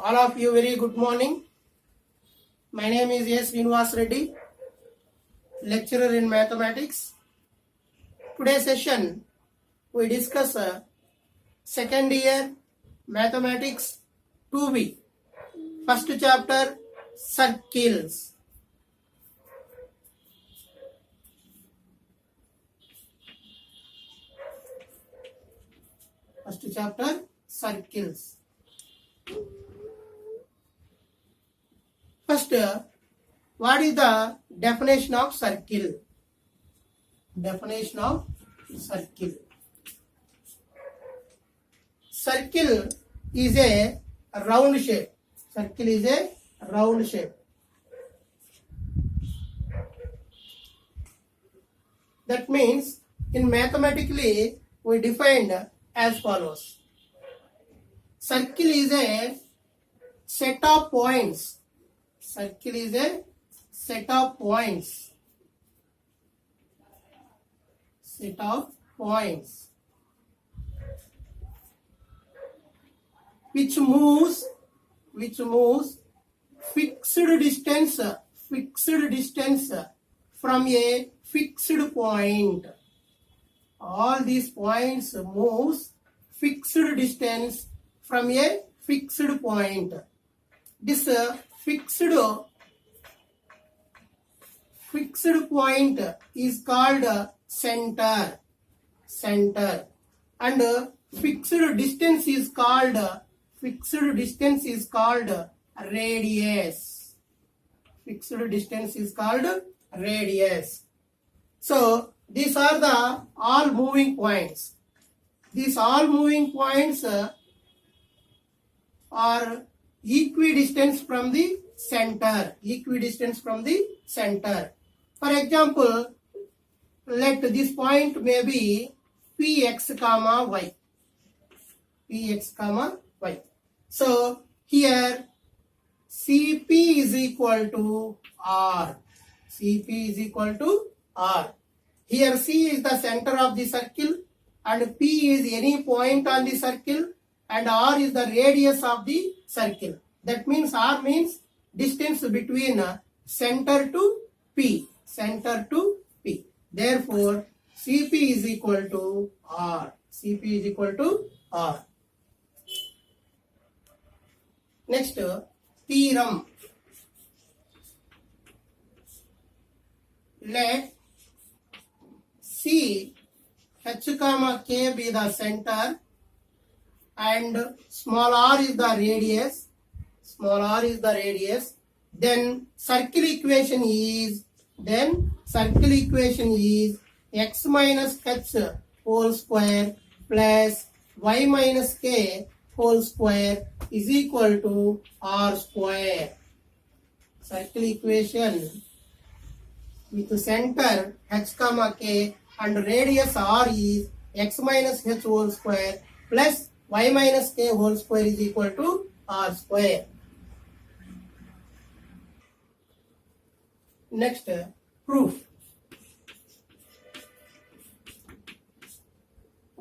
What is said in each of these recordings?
All of you very good morning. My name is S. Srinivas Reddy, lecturer in mathematics. Today's session we discuss second year mathematics 2B, first chapter circles. First chapter circles. First, what is the definition of circle? Definition of circle. Circle is a round shape. Circle is a round shape. That means in mathematically we defined as follows. Circle is a set of points. Circle is a set of points. Set of points which moves fixed distance from a fixed point. All these points moves fixed distance from a fixed point. This fixed point is called center, and fixed distance is called radius. Fixed distance is called radius. So these are the all moving points. These all moving points are equidistant from the center. For example, let this point may be px comma y. So here Cp is equal to R. Here C is the center of the circle and P is any point on the circle and R is the radius of the circle. That means R means distance between center to P. Therefore, Cp is equal to R. Next, theorem. Let C H comma K be the center and small r is the radius. Then circle equation is x minus h whole square plus y minus k whole square is equal to r square. Circle equation with center h comma k and radius r is x minus h whole square plus y minus k whole square is equal to r square. Next, proof.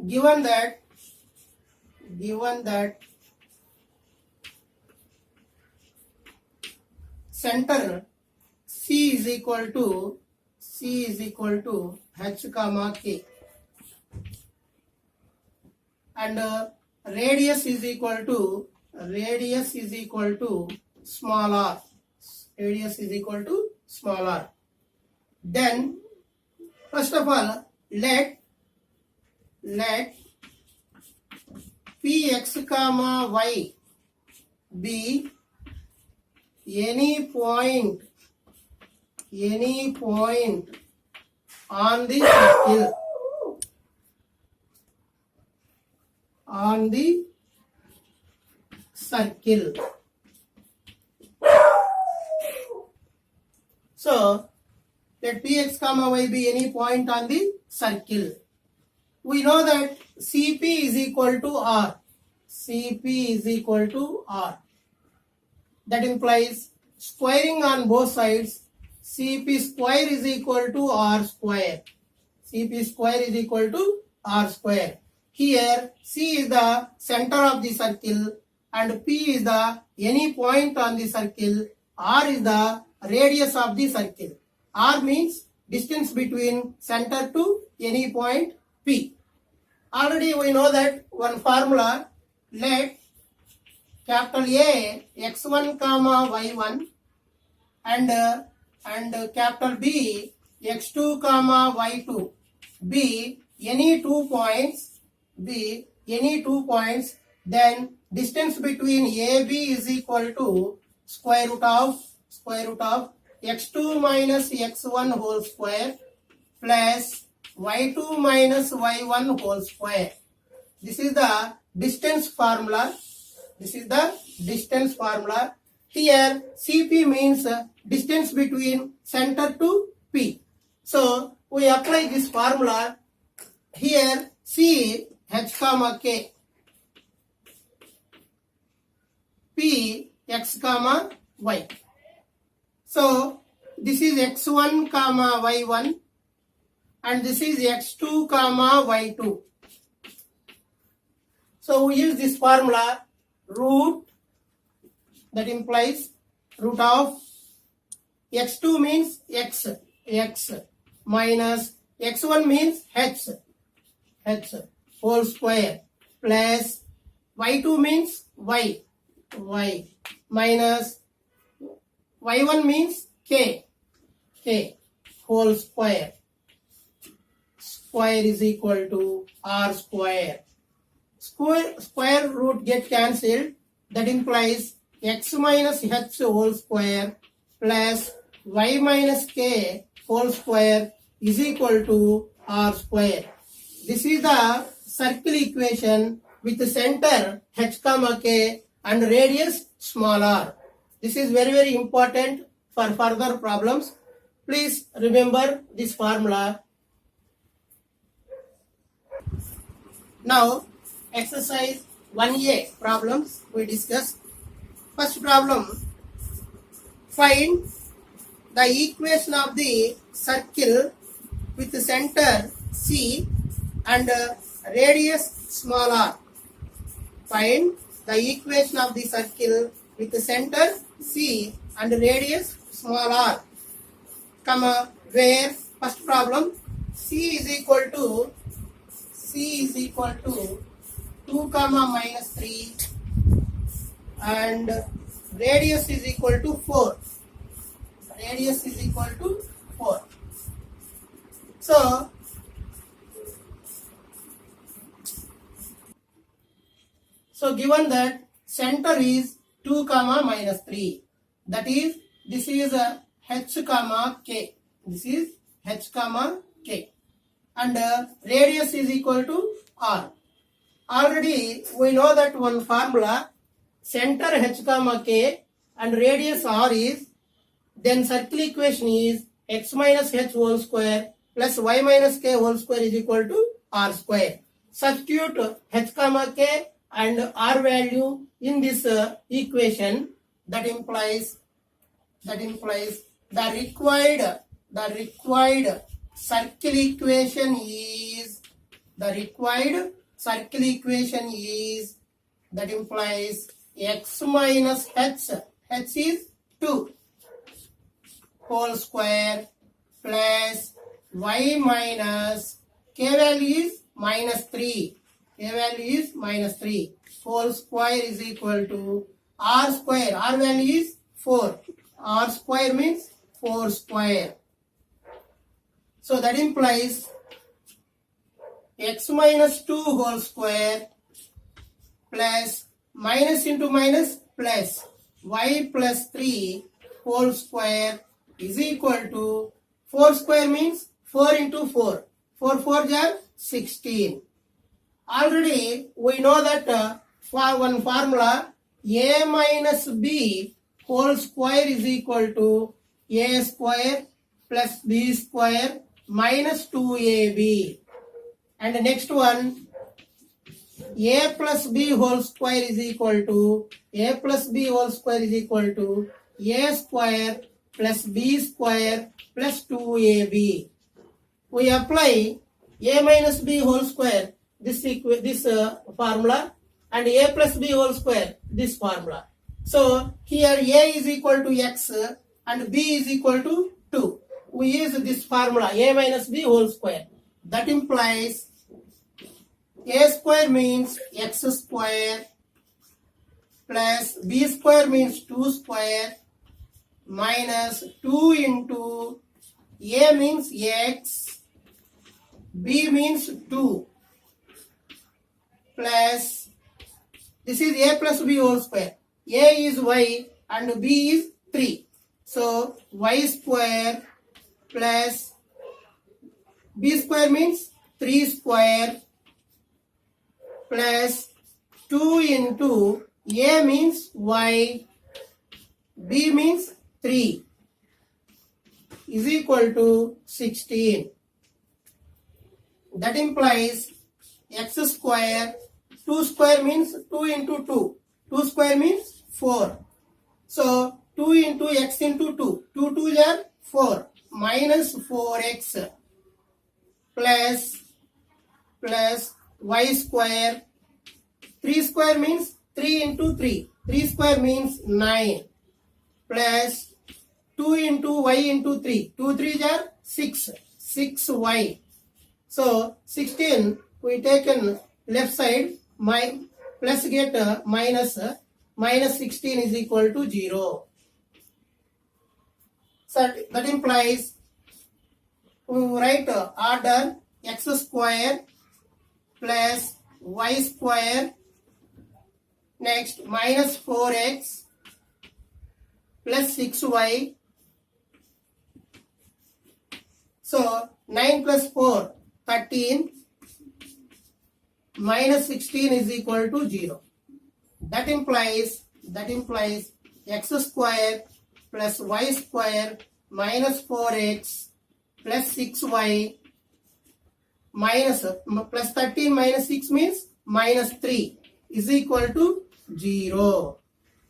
Given that center C is equal to h comma k and radius is equal to small r. Then first of all let px comma y be any point on the circle. So let px comma y be any point on the circle. We know that Cp is equal to R. That implies squaring on both sides. Cp square is equal to R square. Here C is the center of the circle and P is the any point on the circle, R is the radius of the circle. R means distance between center to any point P. Already we know that one formula, let capital A x1 comma y1 and capital B x2 comma y2 be any 2 points, then distance between AB is equal to square root of x2 minus x1 whole square plus y2 minus y1 whole square. This is the distance formula. Here CP means distance between center to P. So we apply this formula. Here C h comma k, P x comma y. So this is x1 comma y1 and this is x2 comma y2. So we use this formula, root, that implies root of x2 means x minus x1 means h whole square plus y2 means y minus y1 means k whole square. Square is equal to r square. Square root get cancelled. That implies x minus h whole square plus y minus k whole square is equal to r square. This is the circle equation with the center h comma k and radius small r. This is very, very important for further problems. Please remember this formula. Now, exercise 1A problems we discuss. First problem, find the equation of the circle with the center C and radius small r. Find the equation of the circle with the center C and radius small r, where first problem C is equal to 2 comma minus 3 and radius is equal to 4. So given that center is 2 comma minus 3, that is, this is a h comma k. And radius is equal to r. Already we know that one formula, center h comma k and radius r is, then circle equation is x minus h whole square plus y minus k whole square is equal to r square. Substitute h comma k and r value in this equation. That implies the required circle equation is that implies x minus h is 2 whole square plus y minus k value is minus 3 whole square is equal to r square. R value is 4. R square means 4 square. So that implies x minus 2 whole square plus minus into minus plus y plus 3 whole square is equal to 4 square means 4 into 4. 4 4 are 16. Already we know that for one formula, a minus b whole square is equal to a square plus b square minus 2ab. And the next one, a plus b whole square is equal to a square plus b square plus 2ab. We apply a minus b whole square, this formula, and a plus b whole square, this formula. So here a is equal to x and b is equal to 2. We use this formula a minus b whole square. That implies a square means x square plus b square means 2 square minus 2 into a means x, b means 2 plus this is a plus b whole square. A is y and b is 3. So y square plus b square means 3 square plus 2 into a means y, b means 3 is equal to 16. That implies x square, 2 square means 2 into 2. 2 square means 4. So 2 into x into 2. 2 2s are 4 minus 4x plus y square. 3 square means 3 into 3. 3 square means 9 plus 2 into y into 3. 2 3s are 6. 6y. So 16 we taken left side, my plus get minus 16 is equal to 0. So that implies we write order x square plus y square, next minus 4x plus 6y. So 9 plus 4, 13 minus 16 is equal to 0. That implies x square plus y square minus 4x plus 6y minus plus 13 minus 6 means minus 3 is equal to 0.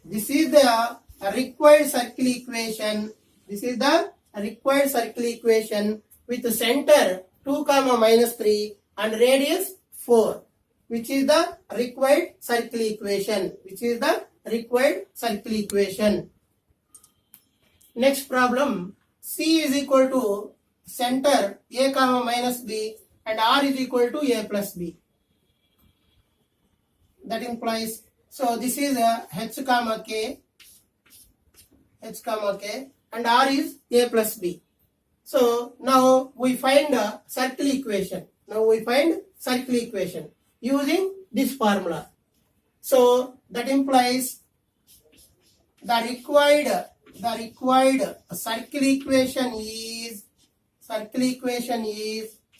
This is the required circle equation. This is the required circle equation with the center 2 comma minus 3 and radius 4, which is the required circle equation. Next problem, C is equal to center a comma minus b and r is equal to a plus b. That implies, so this is a h comma k and r is a plus b. So now we find a circle equation. Using this formula. So that implies the required circle equation is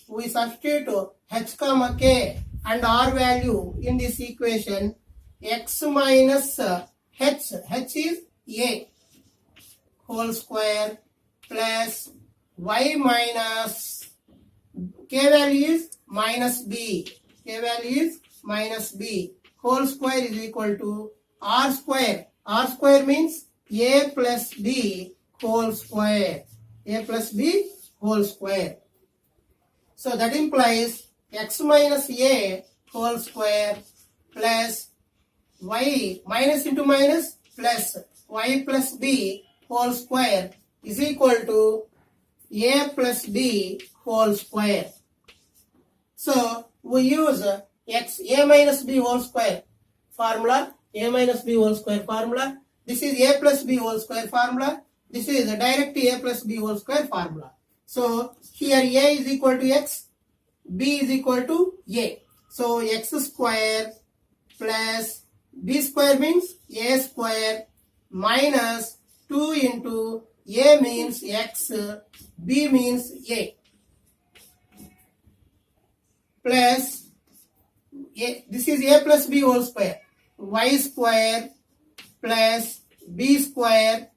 we substitute h comma k and r value in this equation. X minus h is a whole square plus y minus k value is minus b whole square is equal to r square. R square means a plus b whole square. So that implies x minus a whole square plus y minus into minus plus y plus b whole square is equal to a plus b whole square. So we use a minus b whole square formula. This is a plus b whole square formula. This is a direct a plus b whole square formula. So here a is equal to x, b is equal to a. So x square plus b square means a square minus 2 into a means x, b means a, plus this is a plus b whole square, y square plus b square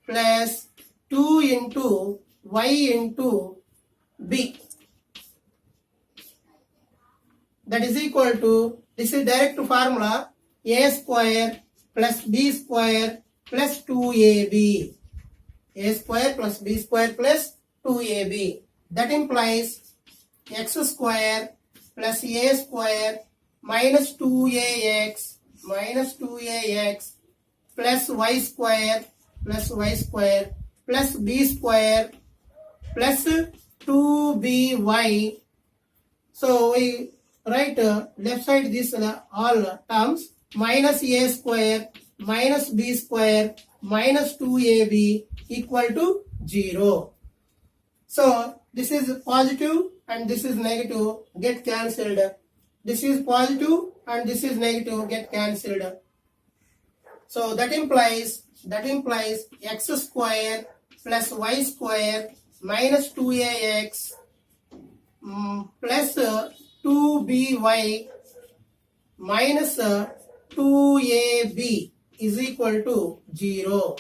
plus 2 into y into b. That is equal to, this is direct formula, a square plus b square plus 2ab. A square plus b square plus 2ab. That implies x square plus a square minus 2ax minus 2ax plus y square plus b square plus 2by. So we write left side this all terms minus a square minus b square minus 2ab equal to 0. So this is positive and this is negative, get cancelled. This is positive and this is negative, get cancelled. So that implies x square plus y square minus 2ax plus 2by minus 2ab is equal to 0.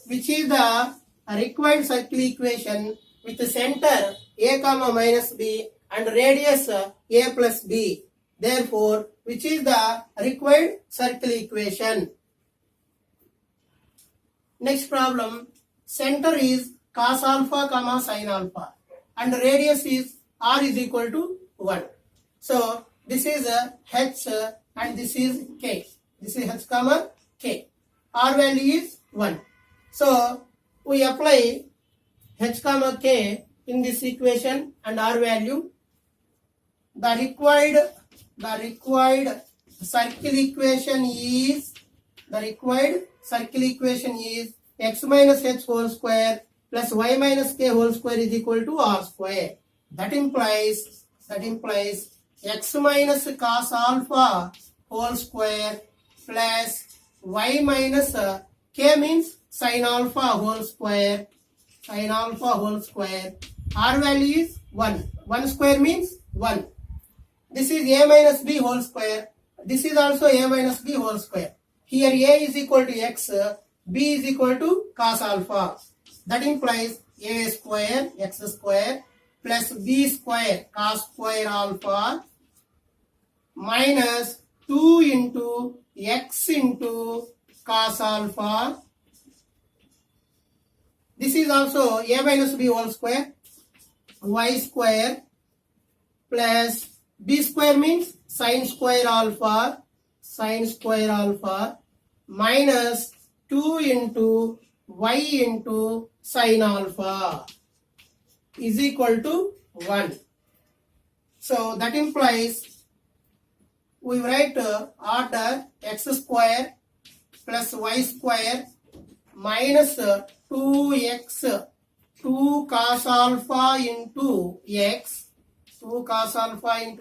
Which is the required circle equation with the center a comma minus b and radius a plus b. Therefore, which is the required circle equation? Next problem, center is cos alpha comma sin alpha and radius is r is equal to 1. So this is h and this is k. This is h comma k. R value is 1. So we apply h comma k in this equation and r value. The required circle equation is x minus h whole square plus y minus k whole square is equal to r square. That implies x minus cos alpha whole square plus y minus k means sin alpha whole square. R value is 1. 1 square means 1. This is a minus b whole square. This is also a minus b whole square. Here a is equal to x, b is equal to cos alpha. That implies a square x square plus b square cos square alpha minus 2 into x into cos alpha. This is also a minus b whole square, y square plus b square means sin square alpha minus 2 into y into sin alpha is equal to 1. So that implies we write order x square plus y square minus 2x 2 cos alpha into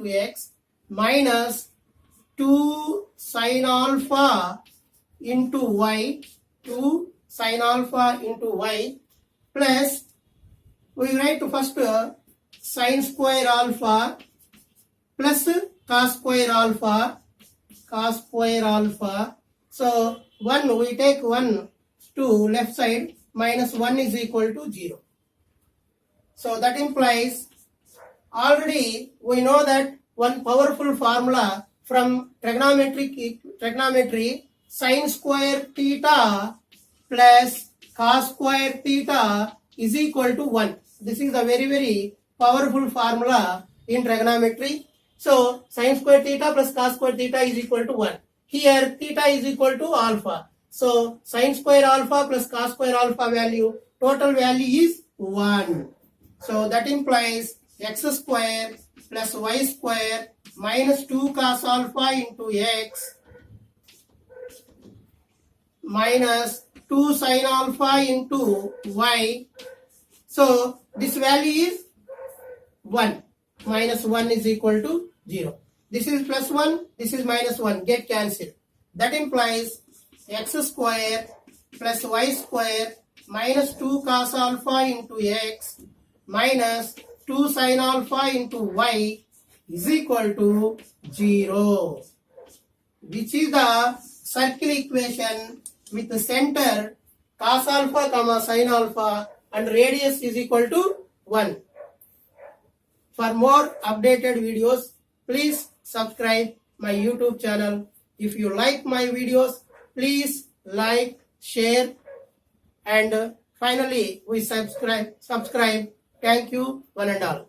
x minus 2 sin alpha into y plus we write first sin square alpha plus cos square alpha. So 1 we take 1 to left side minus 1 is equal to 0. So that implies already we know that one powerful formula from trigonometry sin square theta plus cos square theta is equal to 1. This is a very powerful formula in trigonometry. So sin square theta plus cos square theta is equal to 1. Here theta is equal to alpha. So sin square alpha plus cos square alpha value, total value is 1. So that implies x square plus y square minus 2 cos alpha into x minus 2 sin alpha into y. So this value is 1. Minus 1 is equal to 0. This is plus 1, this is minus 1, get cancelled. That implies x square plus y square minus 2 cos alpha into x minus 2 sin alpha into y is equal to 0. Which is the circle equation with the center cos alpha comma sin alpha and radius is equal to 1. For more updated videos, please subscribe my YouTube channel. If you like my videos, please like, share, and finally we subscribe. Thank you one and all.